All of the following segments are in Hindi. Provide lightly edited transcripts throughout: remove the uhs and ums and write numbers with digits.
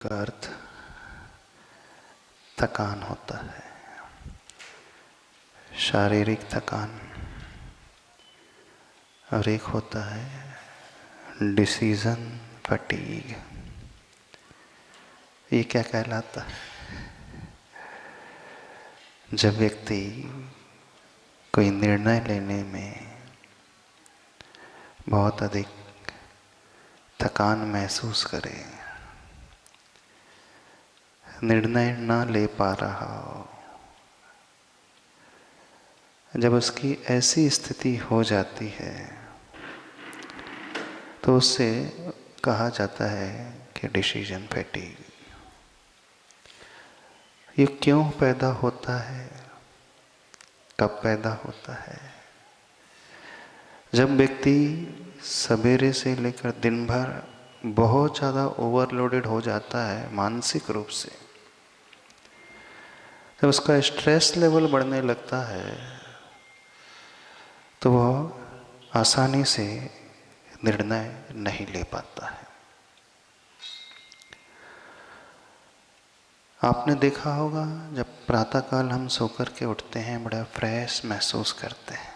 का अर्थ थकान होता है, शारीरिक थकान, और एक होता है डिसीजन फटीग। ये क्या कहलाता है? जब व्यक्ति कोई निर्णय लेने में बहुत अधिक थकान महसूस करे, निर्णय न ले पा रहा हो, जब उसकी ऐसी स्थिति हो जाती है तो उससे कहा जाता है कि डिसीजन फैटीग। ये क्यों पैदा होता है, कब पैदा होता है? जब व्यक्ति सवेरे से लेकर दिन भर बहुत ज़्यादा ओवरलोडेड हो जाता है मानसिक रूप से, जब उसका स्ट्रेस लेवल बढ़ने लगता है तो वह आसानी से निर्णय नहीं ले पाता है। आपने देखा होगा जब प्रातःकाल हम सोकर के उठते हैं बड़ा फ्रेश महसूस करते हैं,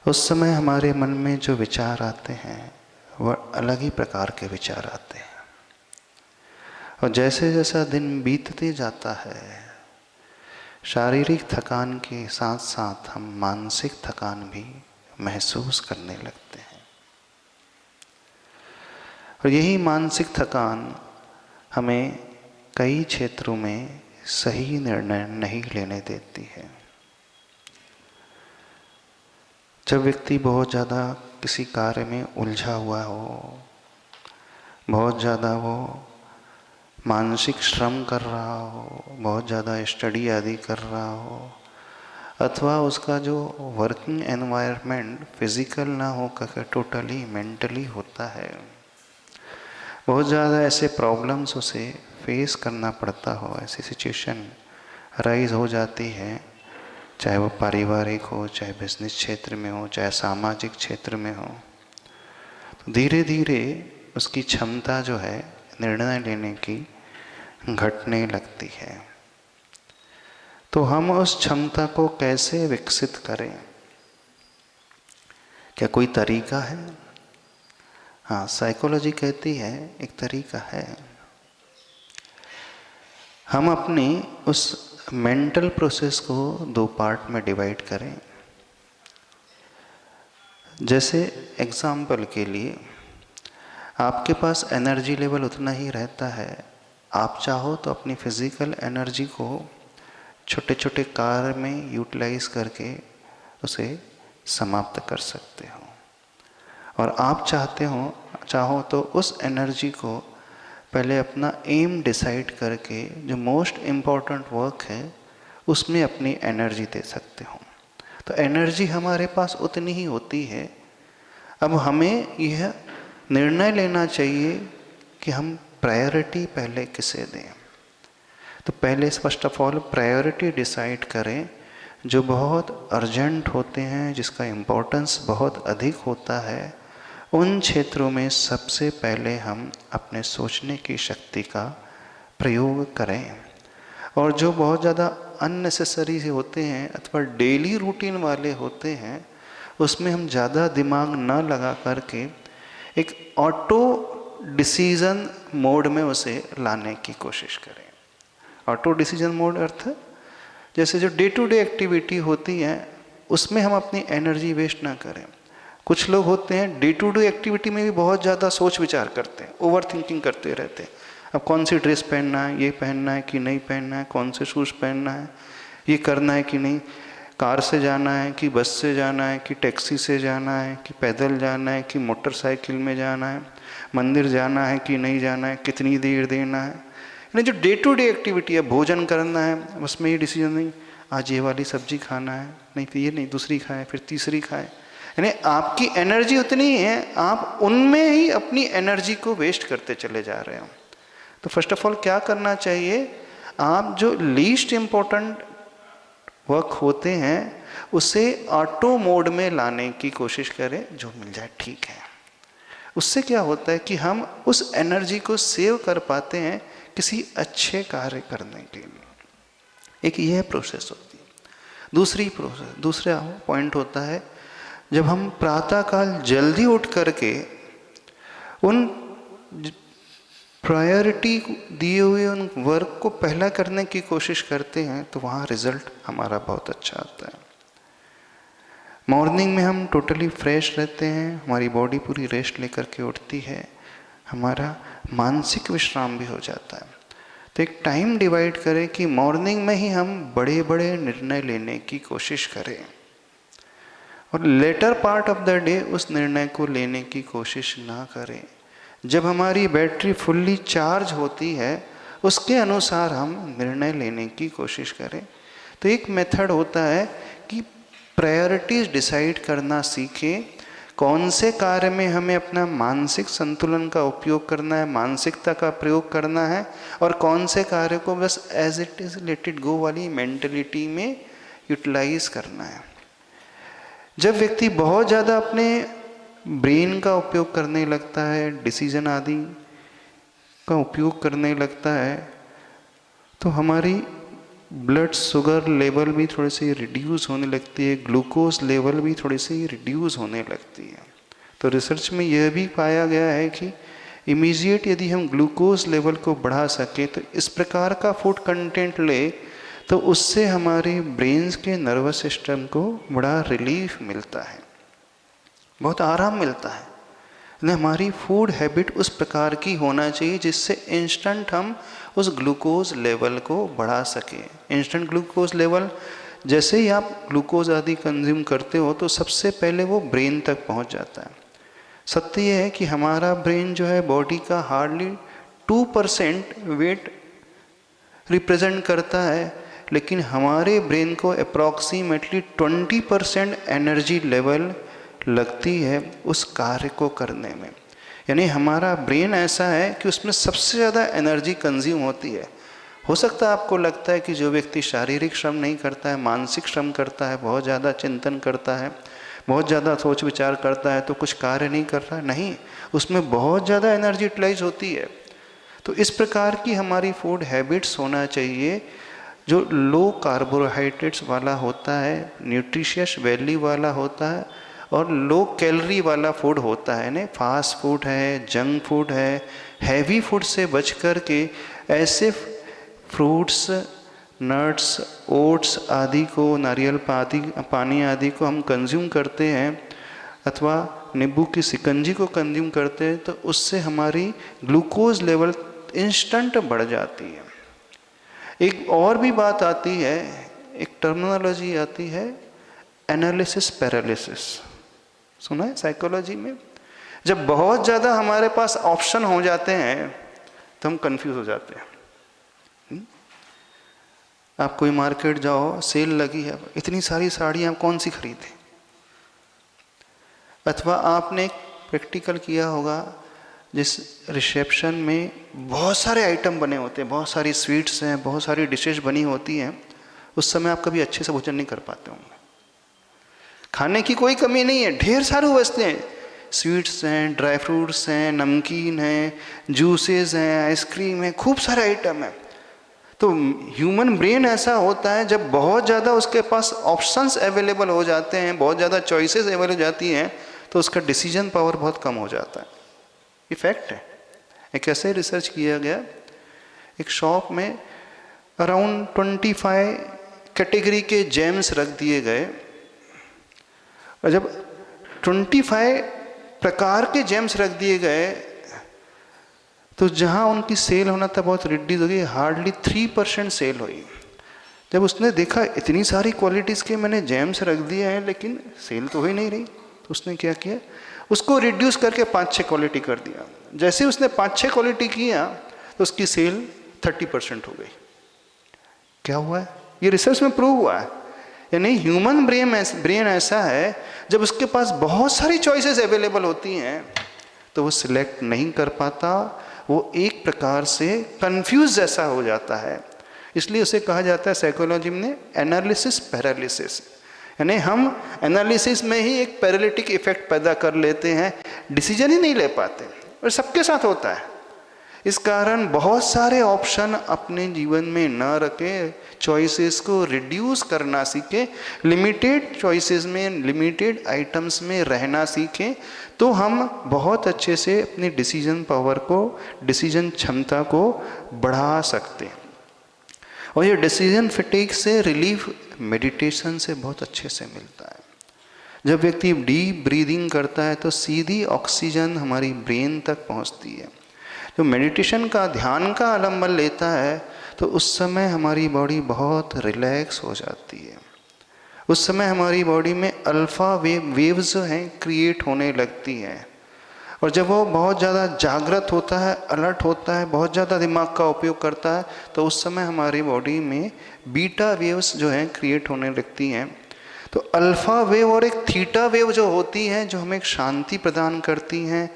उस समय हमारे मन में जो विचार आते हैं वह अलग ही प्रकार के विचार आते हैं। और जैसे जैसा दिन बीतते जाता है, शारीरिक थकान के साथ साथ हम मानसिक थकान भी महसूस करने लगते हैं। और यही मानसिक थकान हमें कई क्षेत्रों में सही निर्णय नहीं लेने देती है। जब व्यक्ति बहुत ज़्यादा किसी कार्य में उलझा हुआ हो, बहुत ज़्यादा वो मानसिक श्रम कर रहा हो, बहुत ज़्यादा स्टडी आदि कर रहा हो, अथवा उसका जो वर्किंग एनवायरनमेंट फिजिकल ना हो कर टोटली मेंटली होता है, बहुत ज़्यादा ऐसे प्रॉब्लम्स उसे फेस करना पड़ता हो, ऐसी सिचुएशन राइज हो जाती है, चाहे वो पारिवारिक हो, चाहे बिजनेस क्षेत्र में हो, चाहे सामाजिक क्षेत्र में हो, तो धीरे धीरे उसकी क्षमता जो है निर्णय लेने की घटने लगती है। तो हम उस क्षमता को कैसे विकसित करें? क्या कोई तरीका है? हाँ, साइकोलॉजी कहती है एक तरीका है। हम अपनी उस मेंटल प्रोसेस को दो पार्ट में डिवाइड करें। जैसे एग्जाम्पल के लिए, आपके पास एनर्जी लेवल उतना ही रहता है, आप चाहो तो अपनी फिजिकल एनर्जी को छोटे छोटे कार्य में यूटिलाइज करके उसे समाप्त कर सकते हो, और आप चाहो तो उस एनर्जी को पहले अपना एम डिसाइड करके जो मोस्ट इम्पॉर्टेंट वर्क है उसमें अपनी एनर्जी दे सकते हो। तो एनर्जी हमारे पास उतनी ही होती है। अब हमें यह निर्णय लेना चाहिए कि हम प्रायोरिटी पहले किसे दें। तो पहले first of all priority decide करें जो बहुत अर्जेंट होते हैं, जिसका इम्पोर्टेंस बहुत अधिक होता है। उन क्षेत्रों में सबसे पहले हम अपने सोचने की शक्ति का प्रयोग करें, और जो बहुत ज़्यादा अननेसेसरी होते हैं अथवा डेली रूटीन वाले होते हैं उसमें हम ज़्यादा दिमाग न लगा करके एक ऑटो डिसीजन मोड में उसे लाने की कोशिश करें। ऑटो डिसीजन मोड अर्थ जैसे जो डे टू डे एक्टिविटी होती है उसमें हम अपनी एनर्जी वेस्ट ना करें। कुछ लोग होते हैं डे टू डे एक्टिविटी में भी बहुत ज़्यादा सोच विचार करते हैं, ओवर थिंकिंग करते रहते हैं। अब कौन सी ड्रेस पहनना है, ये पहनना है कि नहीं पहनना है, कौन से शूज़ पहनना है, ये करना है कि नहीं, कार से जाना है कि बस से जाना है कि टैक्सी से जाना है कि पैदल जाना है कि मोटरसाइकिल में जाना है, मंदिर जाना है कि नहीं जाना है, कितनी देर देना है। यानी जो डे टू डे एक्टिविटी है, भोजन करना है, उसमें ये डिसीजन नहीं आज ये वाली सब्जी खाना है, नहीं तो ये नहीं दूसरी खाएं, फिर तीसरी खाएं। यानी आपकी एनर्जी उतनी ही है, आप उनमें ही अपनी एनर्जी को वेस्ट करते चले जा रहे हो। तो फर्स्ट ऑफ ऑल क्या करना चाहिए, आप जो लीस्ट इम्पोर्टेंट वर्क होते हैं उसे ऑटो मोड में लाने की कोशिश करें, जो मिल जाए ठीक है। उससे क्या होता है कि हम उस एनर्जी को सेव कर पाते हैं किसी अच्छे कार्य करने के लिए। एक यह प्रोसेस होती है। दूसरा पॉइंट होता है जब हम प्रातःकाल जल्दी उठ करके उन प्रायोरिटी दिए हुए उन वर्क को पहला करने की कोशिश करते हैं तो वहाँ रिजल्ट हमारा बहुत अच्छा आता है। मॉर्निंग में हम टोटली फ्रेश रहते हैं, हमारी बॉडी पूरी रेस्ट लेकर के उठती है, हमारा मानसिक विश्राम भी हो जाता है। तो एक टाइम डिवाइड करें कि मॉर्निंग में ही हम बड़े बड़े निर्णय लेने की कोशिश करें और latter part of the day उस निर्णय को लेने की कोशिश ना करें। जब हमारी बैटरी फुल्ली चार्ज होती है उसके अनुसार हम निर्णय लेने की कोशिश करें। तो एक मेथड होता है कि प्रायोरिटीज डिसाइड करना सीखें, कौन से कार्य में हमें अपना मानसिक संतुलन का उपयोग करना है, मानसिकता का प्रयोग करना है, और कौन से कार्य को बस as it is let it go वाली मेंटलिटी में यूटिलाइज करना है। जब व्यक्ति बहुत ज़्यादा अपने ब्रेन का उपयोग करने लगता है, डिसीजन आदि का उपयोग करने लगता है, तो हमारी ब्लड शुगर लेवल भी थोड़ी सी रिड्यूस होने लगती है, ग्लूकोज लेवल भी थोड़ी सी रिड्यूस होने लगती है। तो रिसर्च में यह भी पाया गया है कि इमीडिएट यदि हम ग्लूकोज लेवल को बढ़ा सकें तो इस प्रकार का फूड कंटेंट ले तो उससे हमारे ब्रेन्स के नर्वस सिस्टम को बड़ा रिलीफ मिलता है, बहुत आराम मिलता है। हमारी फूड हैबिट उस प्रकार की होना चाहिए जिससे इंस्टेंट हम उस ग्लूकोज लेवल को बढ़ा सकें। इंस्टेंट ग्लूकोज लेवल, जैसे ही आप ग्लूकोज आदि कंज्यूम करते हो तो सबसे पहले वो ब्रेन तक पहुंच जाता है। सत्य ये है कि हमारा ब्रेन जो है बॉडी का हार्डली 2% वेट रिप्रेजेंट करता है, लेकिन हमारे ब्रेन को अप्रॉक्सीमेटली 20% एनर्जी लेवल लगती है उस कार्य को करने में। यानी हमारा ब्रेन ऐसा है कि उसमें सबसे ज़्यादा एनर्जी कंज्यूम होती है। हो सकता है आपको लगता है कि जो व्यक्ति शारीरिक श्रम नहीं करता है, मानसिक श्रम करता है, बहुत ज़्यादा चिंतन करता है, बहुत ज़्यादा सोच विचार करता है तो कुछ कार्य नहीं कर रहा है, नहीं, उसमें बहुत ज़्यादा एनर्जी यूटिलाइज होती है। तो इस प्रकार की हमारी फूड हैबिट्स होना चाहिए जो लो कार्बोहाइड्रेट्स वाला होता है, न्यूट्रिशियस वैल्यू वाला होता है और लो कैलोरी वाला फूड होता है। ना फास्ट फूड है, जंक फूड है, हैवी फूड से बच कर के ऐसे फ्रूट्स, नट्स, ओट्स आदि को, नारियल पानी आदि को हम कंज्यूम करते हैं अथवा नींबू की शिकंजी को कंज्यूम करते हैं तो उससे हमारी ग्लूकोज लेवल इंस्टेंट बढ़ जाती है। एक और भी बात आती है, एक टर्मिनोलॉजी आती है एनालिसिस पैरालिसिस। सुना है साइकोलॉजी में? जब बहुत ज़्यादा हमारे पास ऑप्शन हो जाते हैं तो हम कंफ्यूज हो जाते हैं। आप कोई मार्केट जाओ, सेल लगी है, इतनी सारी साड़ियाँ कौन सी खरीदें? अथवा आपने एक प्रैक्टिकल किया होगा जिस रिसेप्शन में बहुत सारे आइटम बने होते हैं, बहुत सारी स्वीट्स हैं, बहुत सारी डिशेज बनी होती हैं, उस समय आप कभी अच्छे से भोजन नहीं कर पाते होंगे। खाने की कोई कमी नहीं है, ढेर सारी वस्तुएं हैं, स्वीट्स हैं, ड्राई फ्रूट्स हैं, नमकीन हैं, जूसेस हैं, आइसक्रीम है, खूब सारे आइटम हैं। तो ह्यूमन ब्रेन ऐसा होता है जब बहुत ज़्यादा उसके पास ऑप्शंस अवेलेबल हो जाते हैं, बहुत ज़्यादा चॉइसेस अवेलेबल हो जाती हैं तो उसका डिसीजन पावर बहुत कम हो जाता है। ये फैक्ट है। एक ऐसे रिसर्च किया गया, एक शॉप में अराउंड 25 कैटेगरी के जेम्स रख दिए गए और जब 25 प्रकार के जेम्स रख दिए गए तो जहां उनकी सेल होना था बहुत रिड्यूस हो गई, हार्डली 3% सेल हुई। जब उसने देखा इतनी सारी क्वालिटीज़ के मैंने जेम्स रख दिए हैं लेकिन सेल तो हो ही नहीं रही, तो उसने क्या किया, उसको रिड्यूस करके 5-6 क्वालिटी कर दिया। जैसे उसने 5-6 क्वालिटी किया तो उसकी सेल 30% हो गई। क्या हुआ है? ये रिसर्च में प्रूव हुआ है। यानी ह्यूमन ब्रेन ऐसा है जब उसके पास बहुत सारी चॉइसेस अवेलेबल होती हैं तो वो सिलेक्ट नहीं कर पाता, वो एक प्रकार से कंफ्यूज जैसा हो जाता है। इसलिए उसे कहा जाता है साइकोलॉजी में एनालिसिस पैरालिसिस। यानी हम एनालिसिस में ही एक पैरालिटिक इफेक्ट पैदा कर लेते हैं, डिसीजन ही नहीं ले पाते, और सबके साथ होता है। इस कारण बहुत सारे ऑप्शन अपने जीवन में न रखें, चॉइसेस को रिड्यूस करना सीखें, लिमिटेड चॉइसेस में, लिमिटेड आइटम्स में रहना सीखें, तो हम बहुत अच्छे से अपनी डिसीजन पावर को, डिसीजन क्षमता को बढ़ा सकते हैं। और ये डिसीजन फटीग से रिलीफ मेडिटेशन से बहुत अच्छे से मिलता है। जब व्यक्ति डीप ब्रीदिंग करता है तो सीधी ऑक्सीजन हमारी ब्रेन तक पहुंचती है। जो मेडिटेशन का, ध्यान का आलम्बन लेता है तो उस समय हमारी बॉडी बहुत रिलैक्स हो जाती है। उस समय हमारी बॉडी में अल्फा वेव्स जो हैं क्रिएट होने लगती हैं। और जब वो बहुत ज़्यादा जागृत होता है, अलर्ट होता है, बहुत ज़्यादा दिमाग का उपयोग करता है, तो उस समय हमारी बॉडी में बीटा वेव्स जो हैं क्रिएट होने लगती हैं। तो अल्फ़ा वेव और एक थीटा वेव जो होती हैं, जो हमें एक शांति प्रदान करती हैं,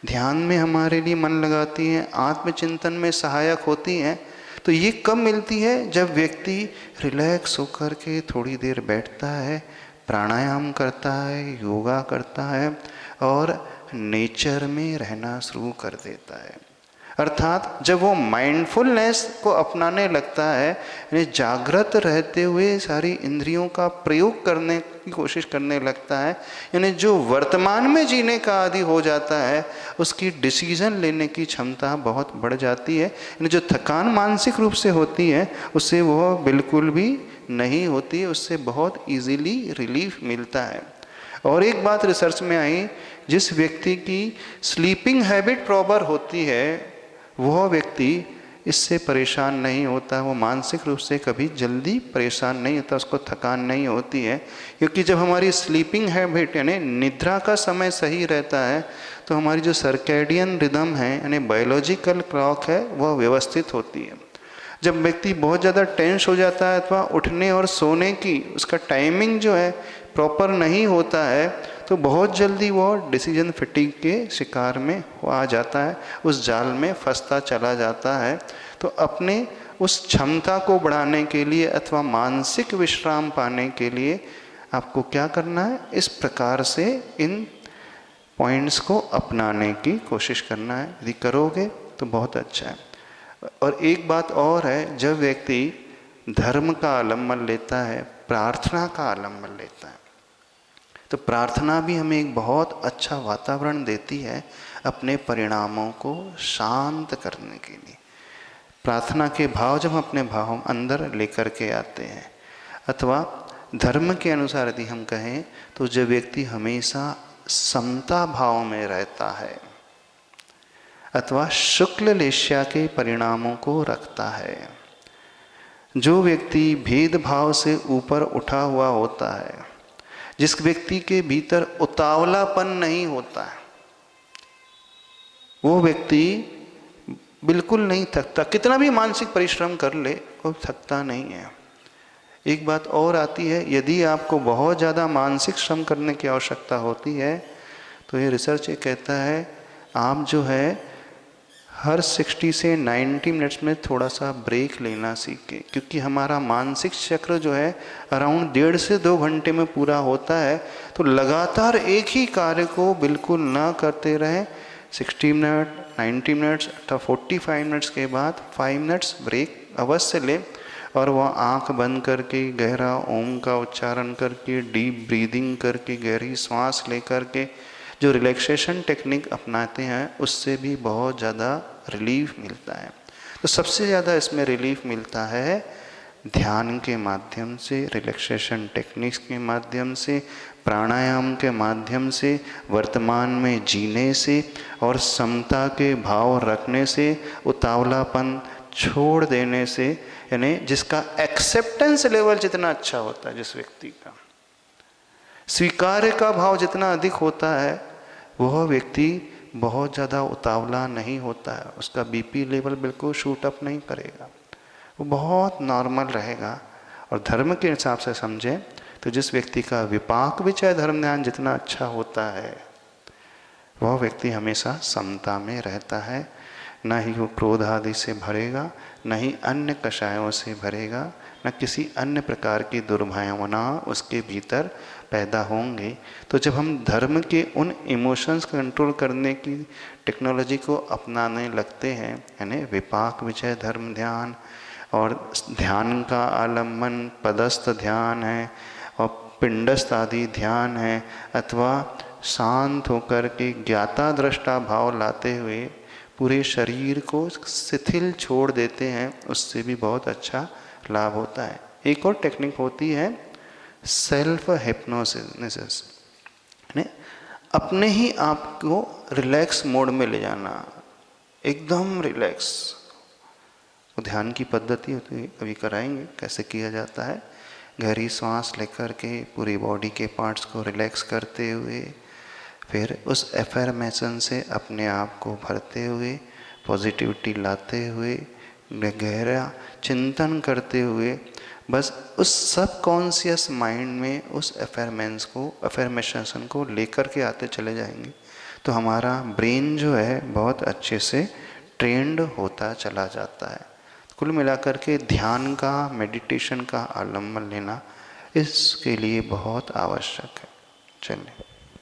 ध्यान में हमारे लिए मन लगाती हैं, आत्मचिंतन में सहायक होती हैं, तो ये कब मिलती है? जब व्यक्ति रिलैक्स होकर के थोड़ी देर बैठता है, प्राणायाम करता है, योगा करता है और नेचर में रहना शुरू कर देता है। अर्थात जब वो माइंडफुलनेस को अपनाने लगता है, यानी जागृत रहते हुए सारी इंद्रियों का प्रयोग करने की कोशिश करने लगता है, यानी जो वर्तमान में जीने का आदी हो जाता है, उसकी डिसीजन लेने की क्षमता बहुत बढ़ जाती है। यानी जो थकान मानसिक रूप से होती है उससे वो बिल्कुल भी नहीं होती, उससे बहुत ईजीली रिलीफ मिलता है। और एक बात रिसर्च में आई, जिस व्यक्ति की स्लीपिंग हैबिट प्रॉपर होती है वह व्यक्ति इससे परेशान नहीं होता, वो मानसिक रूप से कभी जल्दी परेशान नहीं होता, उसको थकान नहीं होती है। क्योंकि जब हमारी स्लीपिंग हैबिट यानी निद्रा का समय सही रहता है तो हमारी जो सर्कैडियन रिदम है यानी बायोलॉजिकल क्लॉक है वह व्यवस्थित होती है। जब व्यक्ति बहुत ज़्यादा टेंस हो जाता है अथवा उठने और सोने की उसका टाइमिंग जो है प्रॉपर नहीं होता है तो बहुत जल्दी वो डिसीजन फटीग के शिकार में आ जाता है, उस जाल में फंसता चला जाता है। तो अपने उस क्षमता को बढ़ाने के लिए अथवा मानसिक विश्राम पाने के लिए आपको क्या करना है? इस प्रकार से इन पॉइंट्स को अपनाने की कोशिश करना है। यदि करोगे तो बहुत अच्छा है। और एक बात और है, जब व्यक्ति धर्म का आलम्बन लेता है, प्रार्थना का आलम्बन लेता है, तो प्रार्थना भी हमें एक बहुत अच्छा वातावरण देती है अपने परिणामों को शांत करने के लिए। प्रार्थना के भाव जब हम अपने भाव अंदर लेकर के आते हैं, अथवा धर्म के अनुसार यदि हम कहें तो जब व्यक्ति हमेशा समता भाव में रहता है अथवा शुक्ल लेश्या के परिणामों को रखता है, जो व्यक्ति भेदभाव से ऊपर उठा हुआ होता है, जिस व्यक्ति के भीतर उतावलापन नहीं होता है, वो व्यक्ति बिल्कुल नहीं थकता, कितना भी मानसिक परिश्रम कर ले वो थकता नहीं है। एक बात और आती है, यदि आपको बहुत ज़्यादा मानसिक श्रम करने की आवश्यकता होती है तो ये रिसर्च ये कहता है आप जो है हर 60 से 90 मिनट्स में थोड़ा सा ब्रेक लेना सीखें, क्योंकि हमारा मानसिक चक्र जो है अराउंड 1.5 से 2 घंटे में पूरा होता है। तो लगातार एक ही कार्य को बिल्कुल ना करते रहें। 60 मिनट, 90 मिनट्स अथवा 45 मिनट्स के बाद 5 मिनट्स ब्रेक अवश्य लें और वह आँख बंद करके गहरा ओम का उच्चारण करके, डीप ब्रीदिंग करके, गहरी सांस ले करके जो रिलैक्सेशन टेक्निक अपनाते हैं उससे भी बहुत ज़्यादा रिलीफ मिलता है। तो सबसे ज़्यादा इसमें रिलीफ मिलता है ध्यान के माध्यम से, रिलैक्सेशन टेक्निक्स के माध्यम से, प्राणायाम के माध्यम से, वर्तमान में जीने से और समता के भाव रखने से, उतावलापन छोड़ देने से, यानी जिसका एक्सेप्टेंस लेवल जितना अच्छा होता है, जिस व्यक्ति का स्वीकार्य का भाव जितना अधिक होता है, वह व्यक्ति बहुत ज़्यादा उतावला नहीं होता है, उसका बीपी लेवल बिल्कुल शूट अप नहीं करेगा, वो बहुत नॉर्मल रहेगा। और धर्म के हिसाब से समझें तो जिस व्यक्ति का विपाक विचय धर्म ध्यान जितना अच्छा होता है वह व्यक्ति हमेशा समता में रहता है। ना ही वो क्रोध आदि से भरेगा, न ही अन्य कषायों से भरेगा, न किसी अन्य प्रकार की दुर्भावना उसके भीतर पैदा होंगे। तो जब हम धर्म के उन इमोशंस कंट्रोल करने की टेक्नोलॉजी को अपनाने लगते हैं, यानी विपाक विजय धर्म ध्यान और ध्यान का आलम्बन पदस्थ ध्यान है और पिंडस्थ आदि ध्यान है, अथवा शांत होकर के ज्ञाता दृष्टा भाव लाते हुए पूरे शरीर को शिथिल छोड़ देते हैं, उससे भी बहुत अच्छा लाभ होता है। एक और टेक्निक होती है सेल्फ हिप्नोसिस, यानी अपने ही आप को रिलैक्स मोड में ले जाना, एकदम रिलैक्स। तो ध्यान की पद्धति होती है, कभी कराएंगे कैसे किया जाता है। गहरी सांस लेकर के पूरी बॉडी के पार्ट्स को रिलैक्स करते हुए, फिर उस एफर्मेशन से अपने आप को भरते हुए, पॉजिटिविटी लाते हुए, गहरा चिंतन करते हुए, बस उस सब कॉन्शियस माइंड में उस एफर्मेशन को लेकर के आते चले जाएंगे, तो हमारा ब्रेन जो है बहुत अच्छे से ट्रेंड होता चला जाता है। कुल मिलाकर के ध्यान का, मेडिटेशन का आलम्बन लेना इसके लिए बहुत आवश्यक है। चलिए।